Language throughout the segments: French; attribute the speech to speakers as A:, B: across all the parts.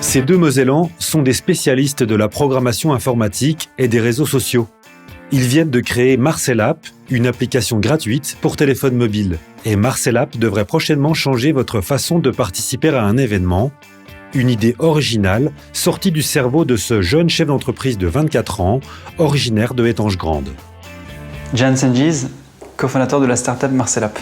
A: Ces deux Mosellans sont des spécialistes de la programmation informatique et des réseaux sociaux. Ils viennent de créer Marcel App, une application gratuite pour téléphone mobile. Et Marcel App devrait prochainement changer votre façon de participer à un événement. Une idée originale sortie du cerveau de ce jeune chef d'entreprise de 24 ans, originaire de Étanges-Grande.
B: Gian Cengiz, cofondateur de la startup Marcel App.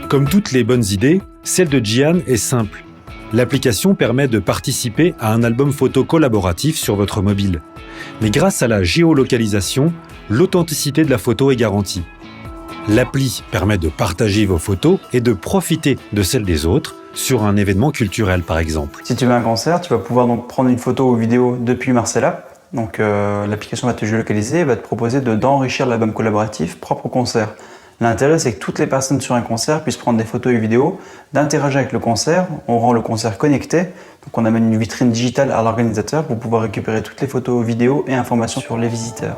A: Comme toutes les bonnes idées, celle de Gian est simple. L'application permet de participer à un album photo collaboratif sur votre mobile. Mais grâce à la géolocalisation, l'authenticité de la photo est garantie. L'appli permet de partager vos photos et de profiter de celles des autres sur un événement culturel par exemple.
B: Si tu veux un concert, tu vas pouvoir donc prendre une photo ou vidéo depuis Marcel App. Donc l'application va te géolocaliser et va te proposer d'enrichir l'album collaboratif propre au concert. L'intérêt, c'est que toutes les personnes sur un concert puissent prendre des photos et vidéos, d'interagir avec le concert. On rend le concert connecté. Donc on amène une vitrine digitale à l'organisateur pour pouvoir récupérer toutes les photos, vidéos et informations sur les visiteurs.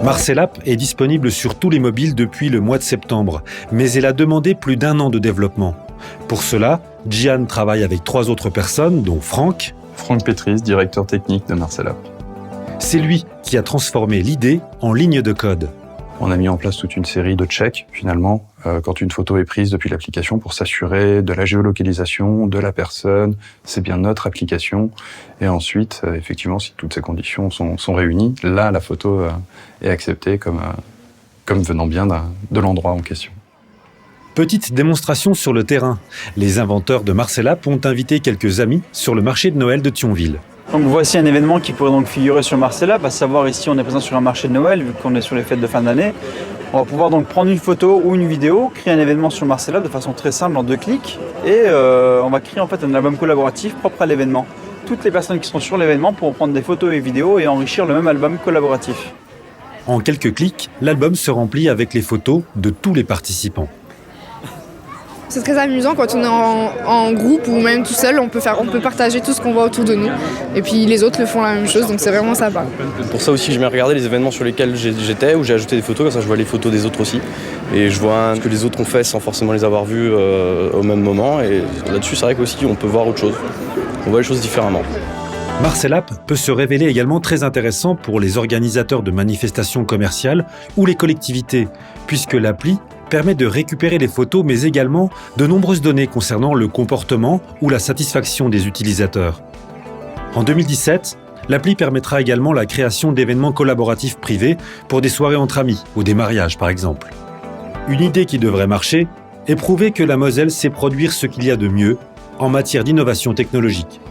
A: Marcel App est disponible sur tous les mobiles depuis le mois de septembre, mais elle a demandé plus d'1 an de développement. Pour cela, Gian travaille avec 3 autres personnes, dont Franck
C: Pétris, directeur technique de Marcel App.
A: C'est lui qui a transformé l'idée en ligne de code.
C: On a mis en place toute une série de checks, finalement, quand une photo est prise depuis l'application pour s'assurer de la géolocalisation de la personne, c'est bien notre application. Et ensuite, effectivement, si toutes ces conditions sont réunies, là, la photo est acceptée comme venant bien de l'endroit en question.
A: Petite démonstration sur le terrain. Les inventeurs de Marcel App ont invité quelques amis sur le marché de Noël de Thionville.
B: Donc voici un événement qui pourrait donc figurer sur Marcel App, à savoir ici on est présent sur un marché de Noël, vu qu'on est sur les fêtes de fin d'année. On va pouvoir donc prendre une photo ou une vidéo, créer un événement sur Marcel App de façon très simple en 2 clics et on va créer en fait un album collaboratif propre à l'événement. Toutes les personnes qui seront sur l'événement pourront prendre des photos et vidéos et enrichir le même album collaboratif.
A: En quelques clics, l'album se remplit avec les photos de tous les participants.
D: C'est très amusant quand on est en groupe ou même tout seul, on peut partager tout ce qu'on voit autour de nous. Et puis les autres le font la même chose, donc c'est vraiment sympa.
E: Pour ça aussi, j'aime regarder les événements sur lesquels j'étais, où j'ai ajouté des photos, comme ça je vois les photos des autres aussi. Et je vois ce que les autres ont fait sans forcément les avoir vus au même moment. Et là-dessus, c'est vrai qu'aussi on peut voir autre chose. On voit les choses différemment.
A: Marcel App peut se révéler également très intéressant pour les organisateurs de manifestations commerciales ou les collectivités, puisque l'appli permet de récupérer les photos, mais également de nombreuses données concernant le comportement ou la satisfaction des utilisateurs. En 2017, l'appli permettra également la création d'événements collaboratifs privés pour des soirées entre amis ou des mariages par exemple. Une idée qui devrait marcher est prouver que la Moselle sait produire ce qu'il y a de mieux en matière d'innovation technologique.